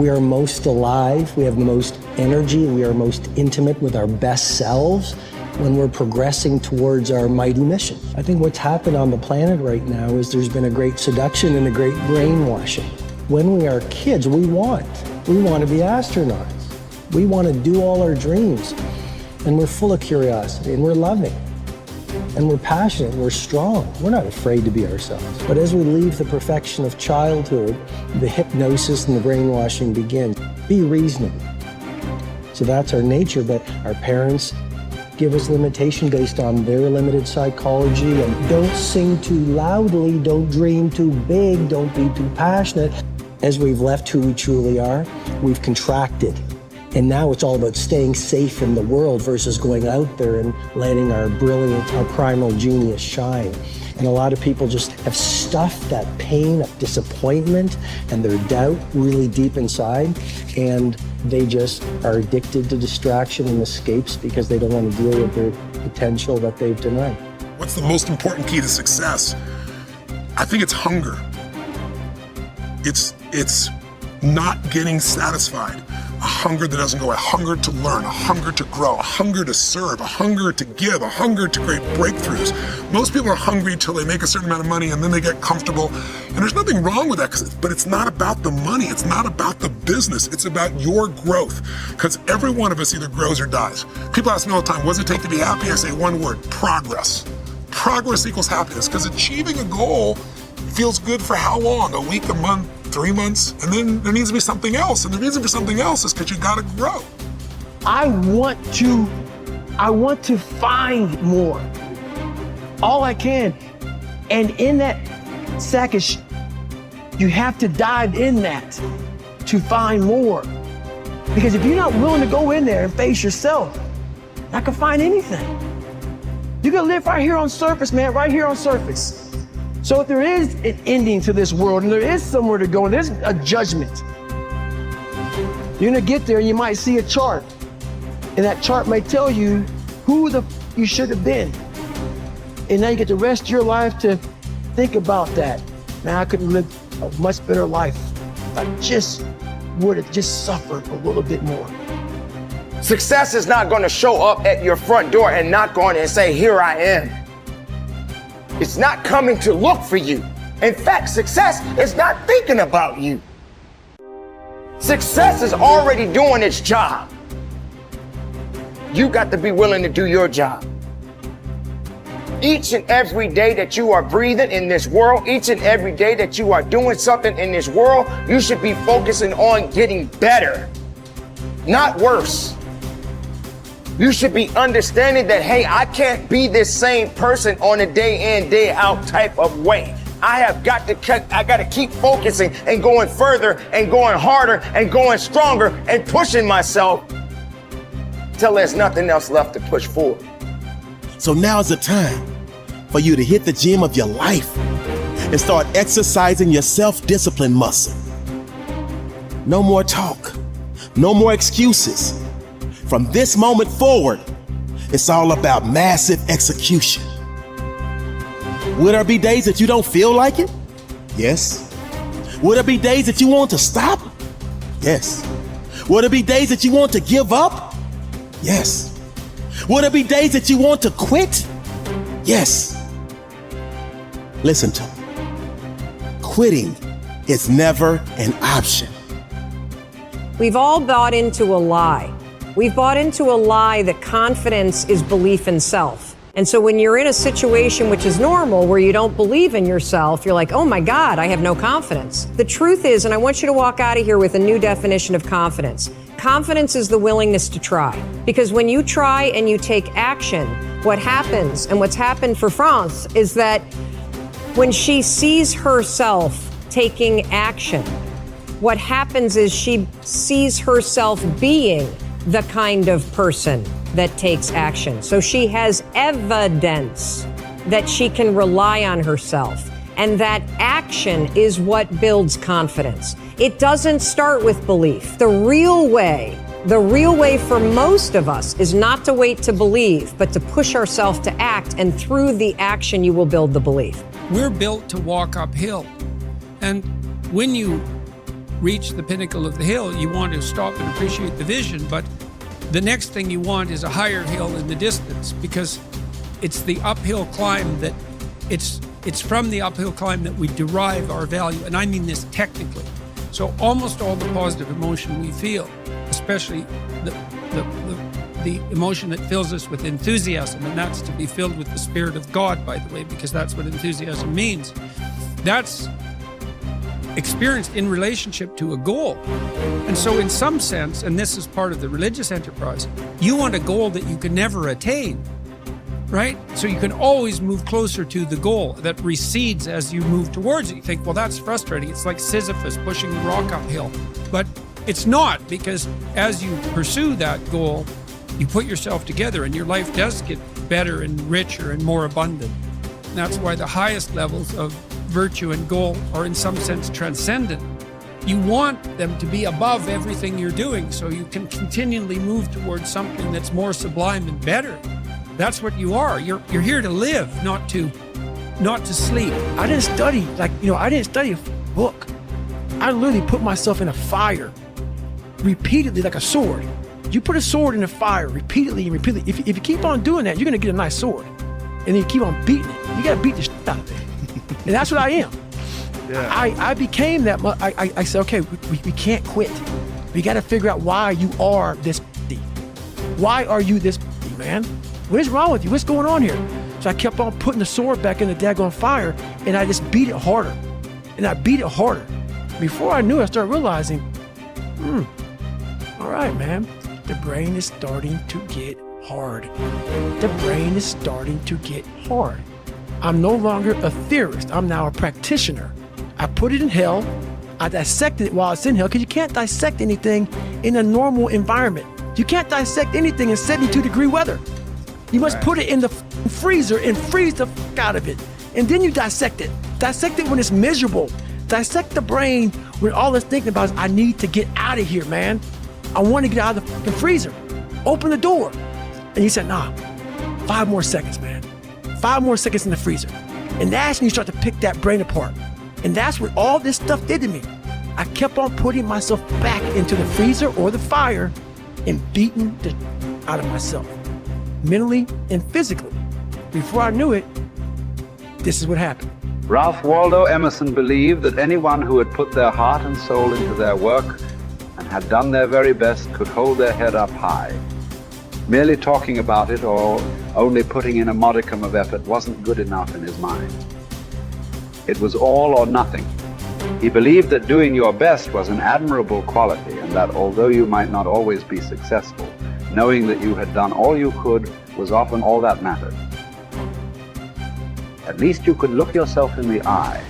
We are most alive, we have the most energy, we are most intimate with our best selves when we're progressing towards our mighty mission. I think what's happened on the planet right now is there's been a great seduction and a great brainwashing. When we are kids, we want to be astronauts. We want to do all our dreams. And we're full of curiosity, and we're loving, and we're passionate, and we're strong. We're not afraid to be ourselves. But as we leave the perfection of childhood, the hypnosis and the brainwashing begins. Be reasonable. So that's our nature, but our parents give us limitation based on their limited psychology. And don't sing too loudly, don't dream too big, don't be too passionate. As we've left who we truly are, we've contracted. And now it's all about staying safe in the world versus going out there and letting our brilliant, our primal genius shine. And a lot of people just have stuffed that pain of disappointment and their doubt really deep inside, and they just are addicted to distraction and escapes because they don't want to deal with their potential that they've denied. What's the most important key to success? I think it's hunger. It's not getting satisfied. A hunger that doesn't go, a hunger to learn, a hunger to grow, a hunger to serve, a hunger to give, a hunger to create breakthroughs. Most people are hungry until they make a certain amount of money and then they get comfortable. And there's nothing wrong with that, but it's not about the money. It's not about the business. It's about your growth. Because every one of us either grows or dies. People ask me all the time, what does it take to be happy? I say one word, progress. Progress equals happiness, because achieving a goal feels good for how long? A week, a month, 3 months, and then there needs to be something else. And the reason for something else is because you gotta grow. I want to find more, all I can. And in that sack of you have to dive in that to find more. Because if you're not willing to go in there and face yourself, I can find anything. You can live right here on surface, man, right here on surface. So if there is an ending to this world and there is somewhere to go and there's a judgment, you're gonna get there and you might see a chart. And that chart may tell you who you should have been. And now you get the rest of your life to think about that. Man, I could live a much better life if I just would have just suffered a little bit more. Success is not gonna show up at your front door and knock on it and say, here I am. It's not coming to look for you. In fact, success is not thinking about you. Success is already doing its job. You got to be willing to do your job. Each and every day that you are breathing in this world, each and every day that you are doing something in this world, you should be focusing on getting better, not worse. You should be understanding that, hey, I can't be this same person on a day in, day out type of way. I got to keep focusing and going further and going harder and going stronger and pushing myself till there's nothing else left to push forward. So now's the time for you to hit the gym of your life and start exercising your self-discipline muscle. No more talk, no more excuses. From this moment forward, it's all about massive execution. Will there be days that you don't feel like it? Yes. Will there be days that you want to stop? Yes. Will there be days that you want to give up? Yes. Will there be days that you want to quit? Yes. Listen to me. Quitting is never an option. We've all bought into a lie. We've bought into a lie that confidence is belief in self. And so when you're in a situation which is normal, where you don't believe in yourself, you're like, oh my God, I have no confidence. The truth is, and I want you to walk out of here with a new definition of confidence. Confidence is the willingness to try. Because when you try and you take action, what happens, and what's happened for France, is that when she sees herself taking action, what happens is she sees herself being the kind of person that takes action. So she has evidence that she can rely on herself. And that action is what builds confidence. It doesn't start with belief. The real way for most of us is not to wait to believe, but to push ourselves to act. And through the action, you will build the belief. We're built to walk uphill. And when you reach the pinnacle of the hill, you want to stop and appreciate the vision, but the next thing you want is a higher hill in the distance, because it's the uphill climb that it's from the uphill climb that we derive our value, and I mean this technically. So almost all the positive emotion we feel, especially the emotion that fills us with enthusiasm, and that's to be filled with the Spirit of God, by the way, because that's what enthusiasm means. That's experienced in relationship to a goal. And so in some sense, and this is part of the religious enterprise, you want a goal that you can never attain, right? So you can always move closer to the goal that recedes as you move towards it. You think, well, that's frustrating. It's like Sisyphus pushing the rock uphill. But it's not, because as you pursue that goal, you put yourself together and your life does get better and richer and more abundant. And that's why the highest levels of virtue and goal are in some sense transcendent. You want them to be above everything you're doing so you can continually move towards something that's more sublime and better. That's what you are. You're here to live, not to sleep. I didn't study, I didn't study a book. I literally put myself in a fire repeatedly, like a sword. You put a sword in a fire repeatedly and repeatedly. If you keep on doing that, you're going to get a nice sword. And then you keep on beating it. You got to beat the shit out of it. And that's what I am. Yeah. I became that. I said, okay, we can't quit. We got to figure out why you are this. Why are you this, man? What is wrong with you? What's going on here? So I kept on putting the sword back in the daggone fire, and I just beat it harder. And I beat it harder. Before I knew it, I started realizing, all right, man, the brain is starting to get hard. The brain is starting to get hard. I'm no longer a theorist. I'm now a practitioner. I put it in hell. I dissected it while it's in hell, because you can't dissect anything in a normal environment. You can't dissect anything in 72-degree weather. You must put it in the freezer and freeze the fuck out of it. And then you dissect it. Dissect it when it's miserable. Dissect the brain when all it's thinking about is, I need to get out of here, man. I want to get out of the fucking freezer. Open the door. And he said, nah, 5 more seconds, man. 5 more seconds in the freezer. And that's when you start to pick that brain apart. And that's what all this stuff did to me. I kept on putting myself back into the freezer or the fire and beating the out of myself, mentally and physically. Before I knew it, this is what happened. Ralph Waldo Emerson believed that anyone who had put their heart and soul into their work and had done their very best could hold their head up high. Merely talking about it or only putting in a modicum of effort wasn't good enough in his mind. It was all or nothing. He believed that doing your best was an admirable quality, and that although you might not always be successful, knowing that you had done all you could was often all that mattered. At least you could look yourself in the eye.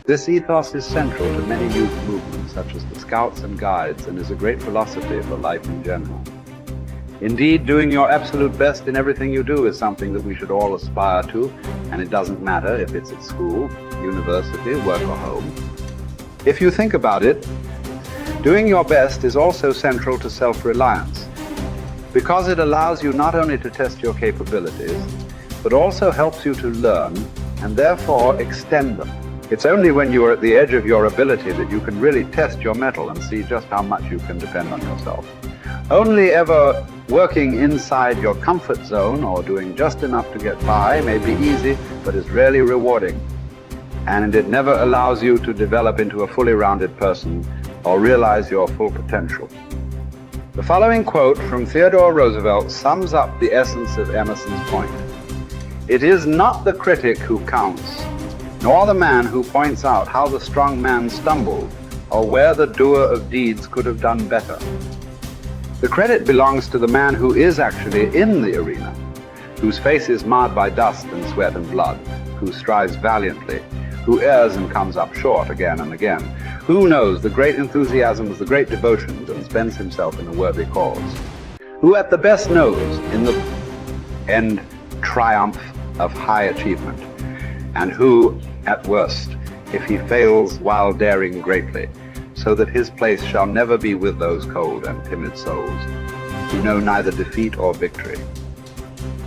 This ethos is central to many youth movements, such as the Scouts and Guides, and is a great philosophy for life in general. Indeed, doing your absolute best in everything you do is something that we should all aspire to, and it doesn't matter if it's at school, university, work, or home. If you think about it, doing your best is also central to self-reliance, because it allows you not only to test your capabilities, but also helps you to learn and therefore extend them. It's only when you are at the edge of your ability that you can really test your mettle and see just how much you can depend on yourself. Only ever working inside your comfort zone or doing just enough to get by may be easy, but is rarely rewarding. And it never allows you to develop into a fully rounded person or realize your full potential. The following quote from Theodore Roosevelt sums up the essence of Emerson's point. It is not the critic who counts, nor the man who points out how the strong man stumbled or where the doer of deeds could have done better. The credit belongs to the man who is actually in the arena, whose face is marred by dust and sweat and blood, who strives valiantly, who errs and comes up short again and again, who knows the great enthusiasms, the great devotions, and spends himself in a worthy cause, who at the best knows in the end triumph of high achievement, and who, at worst, if he fails while daring greatly, so that his place shall never be with those cold and timid souls who know neither defeat or victory.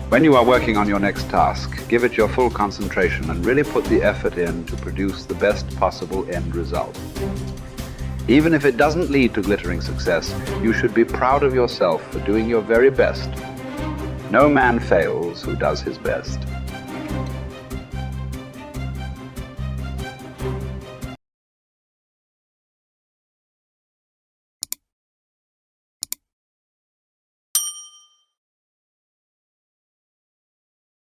When you are working on your next task, give it your full concentration and really put the effort in to produce the best possible end result. Even if it doesn't lead to glittering success, you should be proud of yourself for doing your very best. No man fails who does his best.